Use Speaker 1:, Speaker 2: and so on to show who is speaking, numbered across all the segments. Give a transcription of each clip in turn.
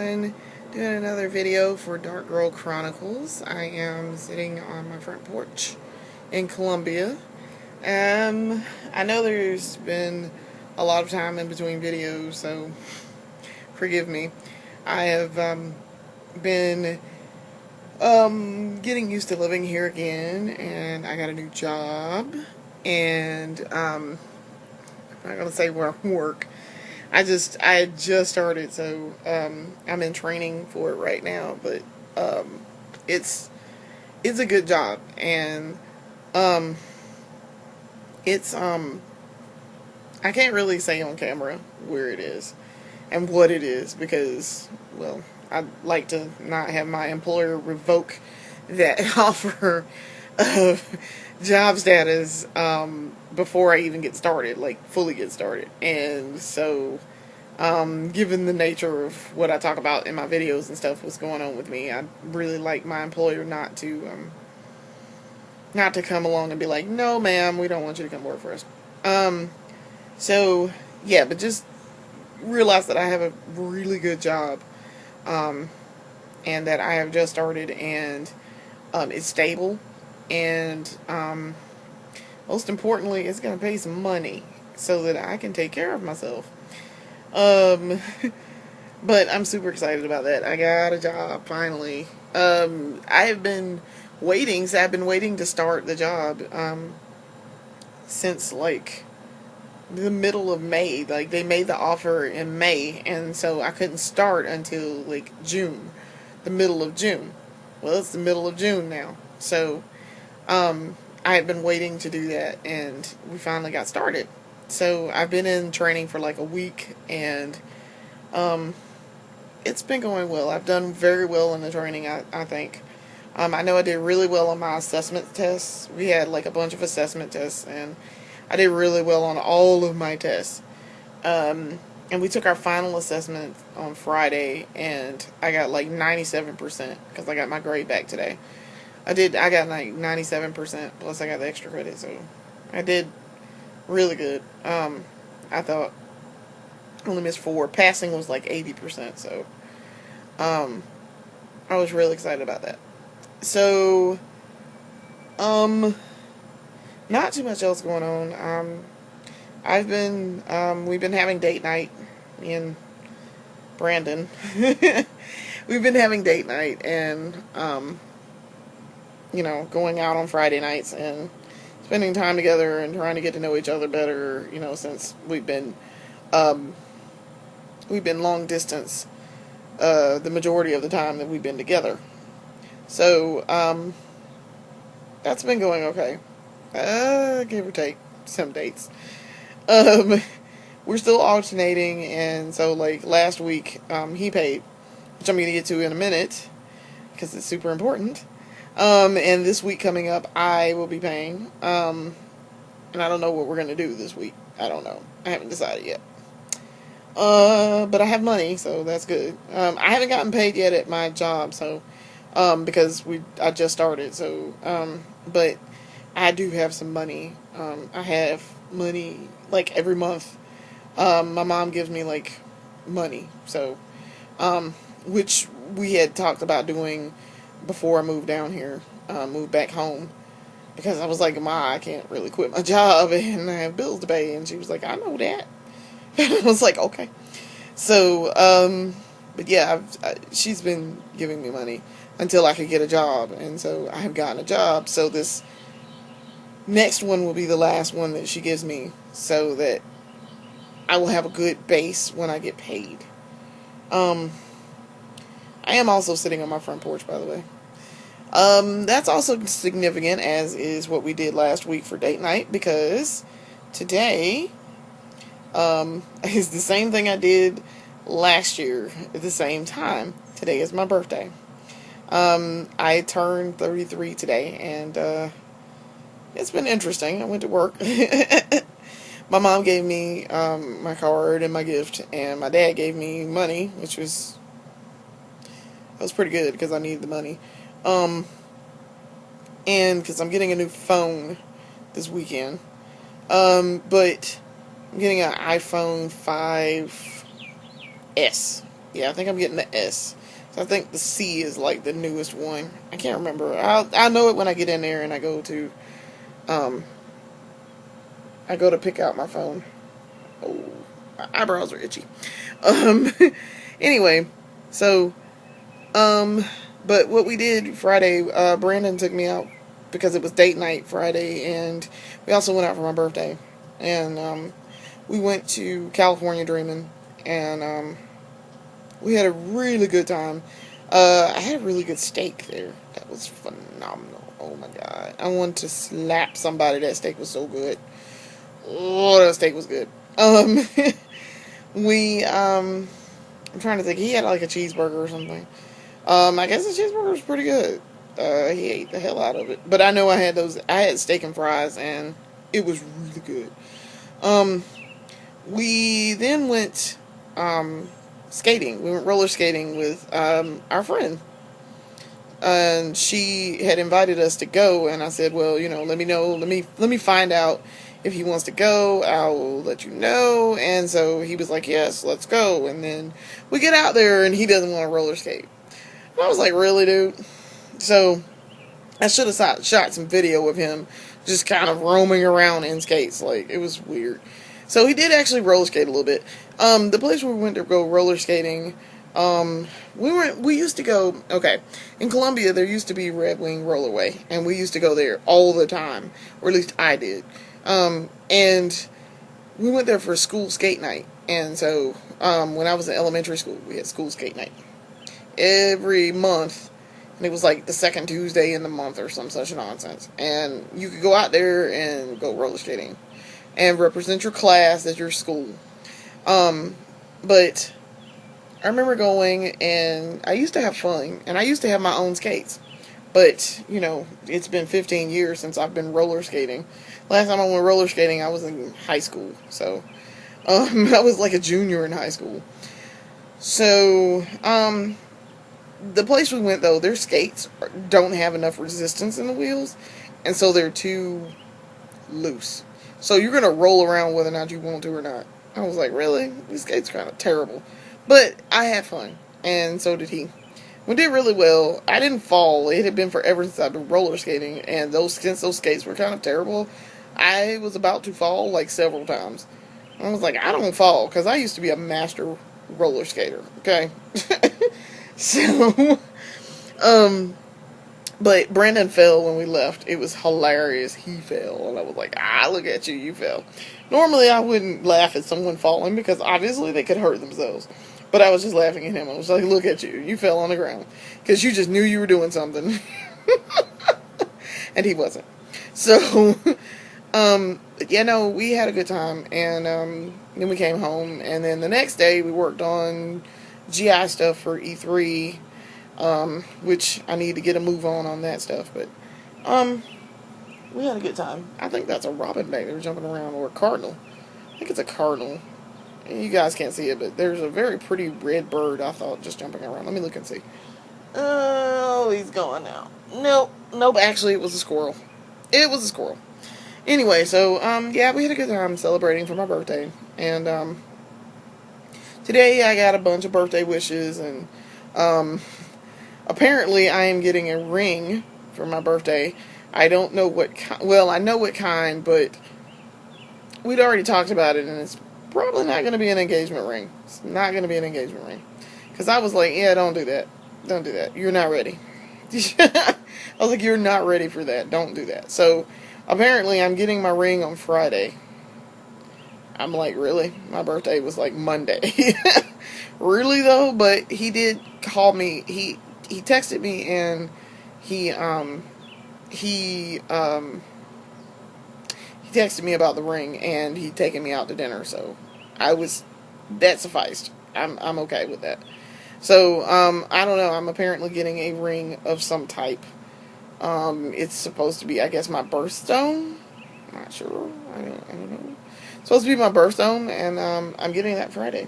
Speaker 1: everyone, doing another video for Dark Girl Chronicles. I am sitting on my front porch in Columbia. I know there's been a lot of time in between videos, so forgive me. I have been getting used to living here again, and I got a new job, and I'm not gonna say where I work. I just started, so I'm in training for it right now. But it's a good job, and um, it's I can't really say on camera where it is and what it is because, well, I'd like to not have my employer revoke that offer of job status before I even get started, like fully get started. And so, given the nature of what I talk about in my videos and stuff, what's going on with me, I'd really like my employer not to come along and be like, no, ma'am, we don't want you to come work for us. So yeah, but just realize that I have a really good job, and that I have just started, and it's stable, and most importantly, it's going to pay some money so that I can take care of myself. But I'm super excited about that. I got a job finally. I have been waiting. So I've been waiting to start the job since like the middle of May. Like, they made the offer in May, and so I couldn't start until like June, the middle of June. Well, it's the middle of June now, so I had been waiting to do that, and we finally got started. So I've been in training for like a week, and it's been going well. I've done very well in the training, I think. I know I did really well on my assessment tests. We had like a bunch of assessment tests, and I did really well on all of my tests. And we took our final assessment on Friday, and I got like 97% because I got my grade back today. I got like 97%, plus I got the extra credit, so I did really good. I thought I only missed 4. Passing was like 80%, so I was really excited about that. So, not too much else going on. We've been having date night, me and Brandon. We've been having date night, and, going out on Friday nights and spending time together and trying to get to know each other better, since we've been long distance, the majority of the time that we've been together. So, that's been going okay. Give or take some dates. We're still alternating, and so like last week, he paid, which I'm going to get to in a minute, because it's super important. And this week coming up, I will be paying, and I don't know what we're going to do this week. I don't know. I haven't decided yet. But I have money, so that's good. I haven't gotten paid yet at my job, so, because I just started, so, but I do have some money. I have money, like, every month. My mom gives me, like, money, so, which we had talked about doing before I moved down here, moved back home, because I was like, Ma, I can't really quit my job, and I have bills to pay, and she was like, I know that. I was like, okay. So, but yeah, she's been giving me money until I could get a job, and so I have gotten a job, so this next one will be the last one that she gives me, so that I will have a good base when I get paid. I am also sitting on my front porch, by the way. That's also significant, as is what we did last week for date night, because today is the same thing I did last year at the same time. Today is my birthday. I turned 33 today, and it's been interesting. I went to work. My mom gave me my card and my gift, and my dad gave me money, which was pretty good because I needed the money. And because I'm getting a new phone this weekend. But I'm getting an iPhone 5S. Yeah, I think I'm getting the S. So I think the C is like the newest one. I can't remember. I'll know it when I get in there and um I go to pick out my phone. Oh, my eyebrows are itchy. Um, anyway, so but what we did Friday, Brandon took me out because it was date night Friday, and we also went out for my birthday, and we went to California Dreaming, and we had a really good time. I had a really good steak there. That was phenomenal. Oh my god, I wanted to slap somebody. That steak was so good. Oh, that steak was good. Um, I'm trying to think. He had like a cheeseburger or something. I guess the cheeseburger was pretty good. He ate the hell out of it. But I know I had those. I had steak and fries, and it was really good. Um, we then went skating. We went roller skating with our friend, and she had invited us to go. And I said, "Well, let me know. Let me find out if he wants to go. I'll let you know." And so he was like, "Yes, let's go." And then we get out there, and he doesn't want to roller skate. And I was like, "Really, dude?" So I should have shot some video of him just kind of roaming around in skates. Like, it was weird. So he did actually roller skate a little bit. The place where we went to go roller skating, we used to go, okay, in Columbia there used to be Red Wing Rollerway, and we used to go there all the time, or at least I did. And we went there for school skate night. And so, when I was in elementary school, we had school skate night every month, and it was like the second Tuesday in the month or some such nonsense. And you could go out there and go roller skating and represent your class at your school. But I remember going, and I used to have fun, and I used to have my own skates. But, it's been 15 years since I've been roller skating. Last time I went roller skating, I was in high school. So, I was like a junior in high school. So, the place we went, though, their skates don't have enough resistance in the wheels, and so they're too loose. So you're going to roll around whether or not you want to or not. I was like, really? These skates are kind of terrible. But I had fun, and so did he. We did really well. I didn't fall. It had been forever since I've been roller skating, and since those skates were kind of terrible, I was about to fall like several times. I was like, I don't fall, because I used to be a master roller skater, okay? So, but Brandon fell when we left. It was hilarious. He fell, and I was like, look at you, you fell. Normally, I wouldn't laugh at someone falling, because obviously they could hurt themselves. But I was just laughing at him. I was like, look at you, you fell on the ground. Because you just knew you were doing something. And he wasn't. So, we had a good time, and then we came home, and then the next day we worked on GI stuff for E3, which I need to get a move on that stuff, but we had a good time. I think that's a robin back there jumping around, or a cardinal. I think it's a cardinal. You guys can't see it, but there's a very pretty red bird, I thought, just jumping around. Let me look and see. Oh, he's gone now. Nope, actually it was a squirrel. It was a squirrel. Anyway, so, we had a good time celebrating for my birthday, and, today I got a bunch of birthday wishes, and, apparently I am getting a ring for my birthday. I don't know what kind. Well, I know what kind, but we'd already talked about it, and it's probably not going to be an engagement ring. It's not going to be an engagement ring. Because I was like, yeah, don't do that. Don't do that. You're not ready. I was like, you're not ready for that. Don't do that. So, apparently I'm getting my ring on Friday. I'm like, really? My birthday was like Monday. Really though? But he did call me. He texted me, and he texted me about the ring, and he'd taken me out to dinner, so that sufficed. I'm okay with that. So, I don't know, I'm apparently getting a ring of some type. It's supposed to be, I guess, my birthstone? I'm not sure. I don't know. It's supposed to be my birthstone, and, I'm getting that Friday.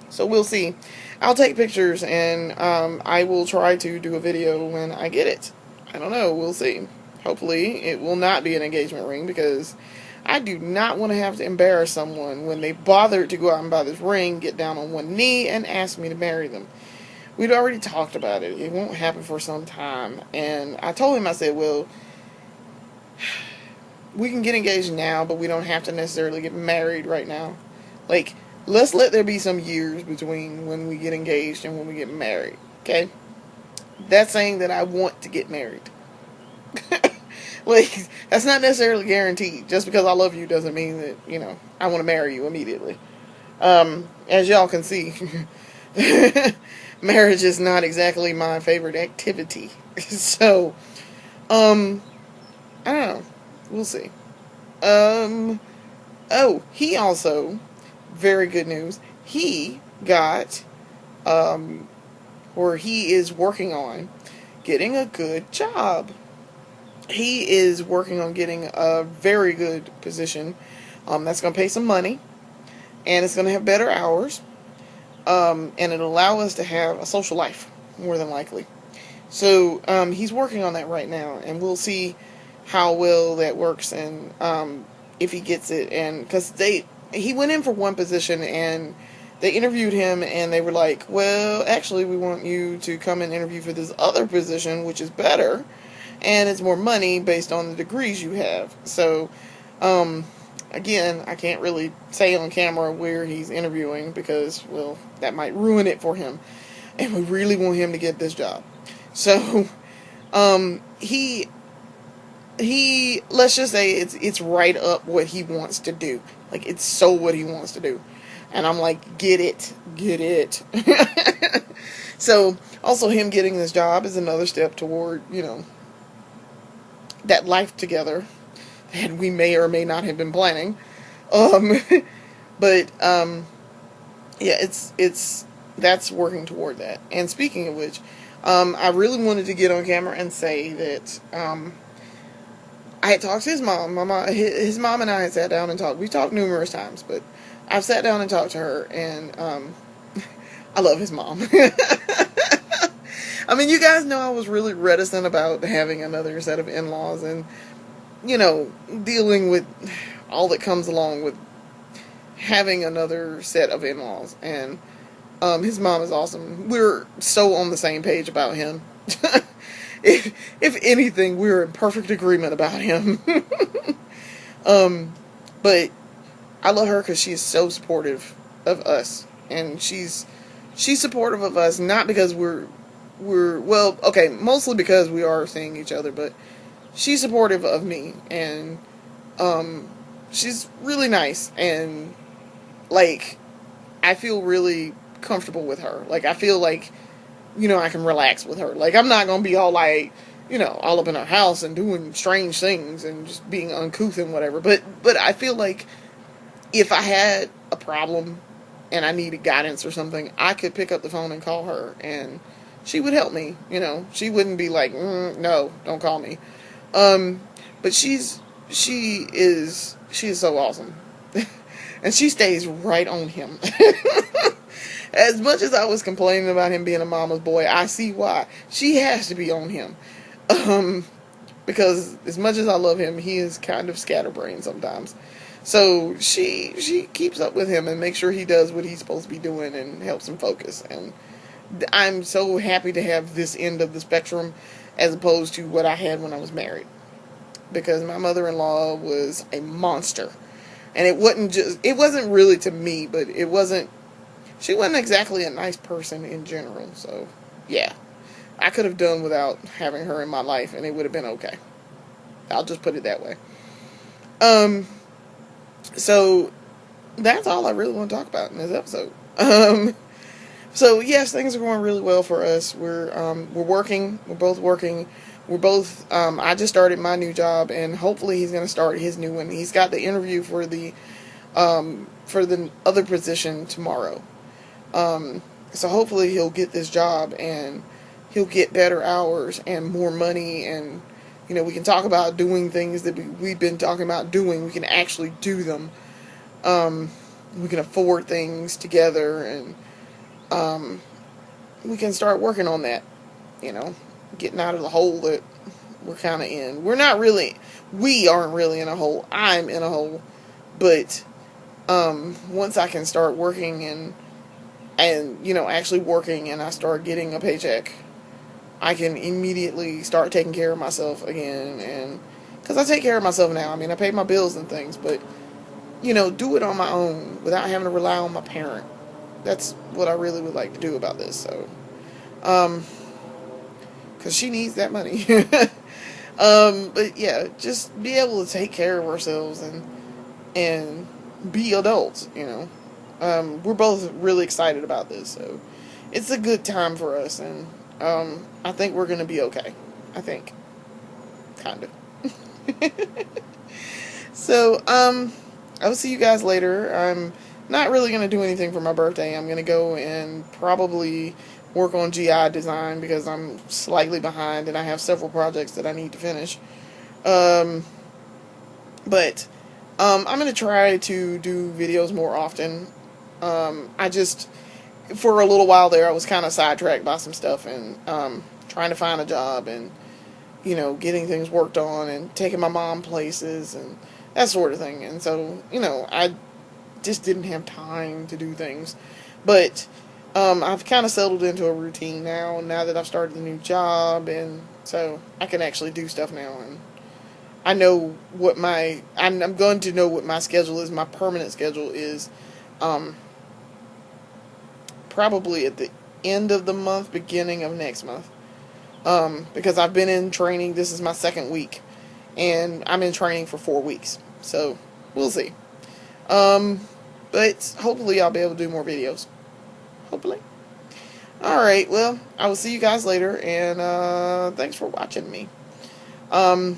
Speaker 1: So we'll see. I'll take pictures, and, I will try to do a video when I get it. I don't know, we'll see. Hopefully, it will not be an engagement ring, because I do not want to have to embarrass someone when they bothered to go out and buy this ring, get down on one knee, and ask me to marry them. We'd already talked about it. It won't happen for some time. And I told him, I said, well, we can get engaged now, but we don't have to necessarily get married right now. Like, let's let there be some years between when we get engaged and when we get married. Okay? That's saying that I want to get married. Like, that's not necessarily guaranteed. Just because I love you doesn't mean that, I want to marry you immediately. As y'all can see, marriage is not exactly my favorite activity. So, I don't know. We'll see. He also, very good news, he got, or he is working on getting a good job. He is working on getting a very good position that's going to pay some money, and it's going to have better hours, and it'll allow us to have a social life, more than likely. So he's working on that right now, and we'll see how well that works, and if he gets it. And because he went in for one position, and they interviewed him, and they were like, well, actually, we want you to come and interview for this other position, which is better, and it's more money based on the degrees you have. So, again, I can't really say on camera where he's interviewing because, well, that might ruin it for him. And we really want him to get this job. So, he let's just say it's right up what he wants to do. Like, it's so what he wants to do. And I'm like, get it. So, also him getting this job is another step toward, that life together that we may or may not have been planning. But yeah, it's that's working toward that. And speaking of which, I really wanted to get on camera and say that I had talked to his mom. His mom and I had sat down and talked. We talked numerous times, but I've sat down and talked to her, and I love his mom. I mean, you guys know I was really reticent about having another set of in-laws and, dealing with all that comes along with having another set of in-laws. And his mom is awesome. We're so on the same page about him. If anything, we're in perfect agreement about him. But I love her because she is so supportive of us. And she's supportive of us, not because we're well, okay, mostly because we are seeing each other, but she's supportive of me, and she's really nice, and like, I feel really comfortable with her. Like, I feel like, I can relax with her. Like, I'm not gonna be all like, all up in her house and doing strange things and just being uncouth and whatever, but I feel like if I had a problem and I needed guidance or something, I could pick up the phone and call her, and she would help me. She wouldn't be like, no, don't call me. But she is so awesome. And she stays right on him. As much as I was complaining about him being a mama's boy, I see why. She has to be on him. Because as much as I love him, he is kind of scatterbrained sometimes. So she keeps up with him and makes sure he does what he's supposed to be doing and helps him focus. And I'm so happy to have this end of the spectrum as opposed to what I had when I was married. Because my mother-in-law was a monster. And it wasn't really to me, but she wasn't exactly a nice person in general. So, yeah. I could have done without having her in my life, and it would have been okay. I'll just put it that way. So, that's all I really want to talk about in this episode. So yes, things are going really well for us. We're working. We're both working. We're both. I just started my new job, and hopefully he's going to start his new one. He's got the interview for the other position tomorrow. So hopefully he'll get this job, and he'll get better hours and more money, and we can talk about doing things that we've been talking about doing. We can actually do them. We can afford things together, and we can start working on that, getting out of the hole that we're kind of in. We aren't really in a hole. I'm in a hole. But once I can start working and actually working, and I start getting a paycheck, I can immediately start taking care of myself again. And because I take care of myself now. I mean, I pay my bills and things, but do it on my own without having to rely on my parent. That's what I really would like to do about this. So, because she needs that money. But yeah, just be able to take care of ourselves and be adults. We're both really excited about this, so it's a good time for us, and I think we're gonna be okay. I think, kind of. So, I will see you guys later. I'm not really going to do anything for my birthday. I'm going to go and probably work on GI design because I'm slightly behind and I have several projects that I need to finish. But I'm going to try to do videos more often. For a little while there, I was kind of sidetracked by some stuff and trying to find a job and getting things worked on and taking my mom places and that sort of thing. And so, I just didn't have time to do things. But I've kind of settled into a routine now that I've started a new job, and so I can actually do stuff now. And I know I'm going to know what my schedule is. My permanent schedule is probably at the end of the month, beginning of next month. Because I've been in training. This is my second week, and I'm in training for 4 weeks. So we'll see. But hopefully I'll be able to do more videos. Hopefully. Alright, well, I will see you guys later, and thanks for watching me. You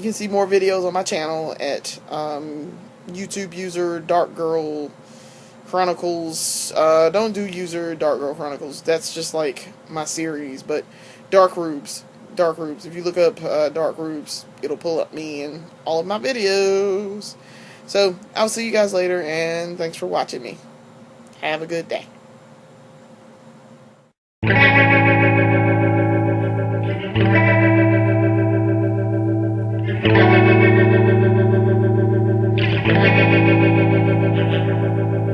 Speaker 1: can see more videos on my channel at YouTube user Dark Girl Chronicles. Don't do user Dark Girl Chronicles. That's just like my series, but DarkRubes. If you look up DarkRubes, it'll pull up me and all of my videos. So, I'll see you guys later, and thanks for watching me. Have a good day.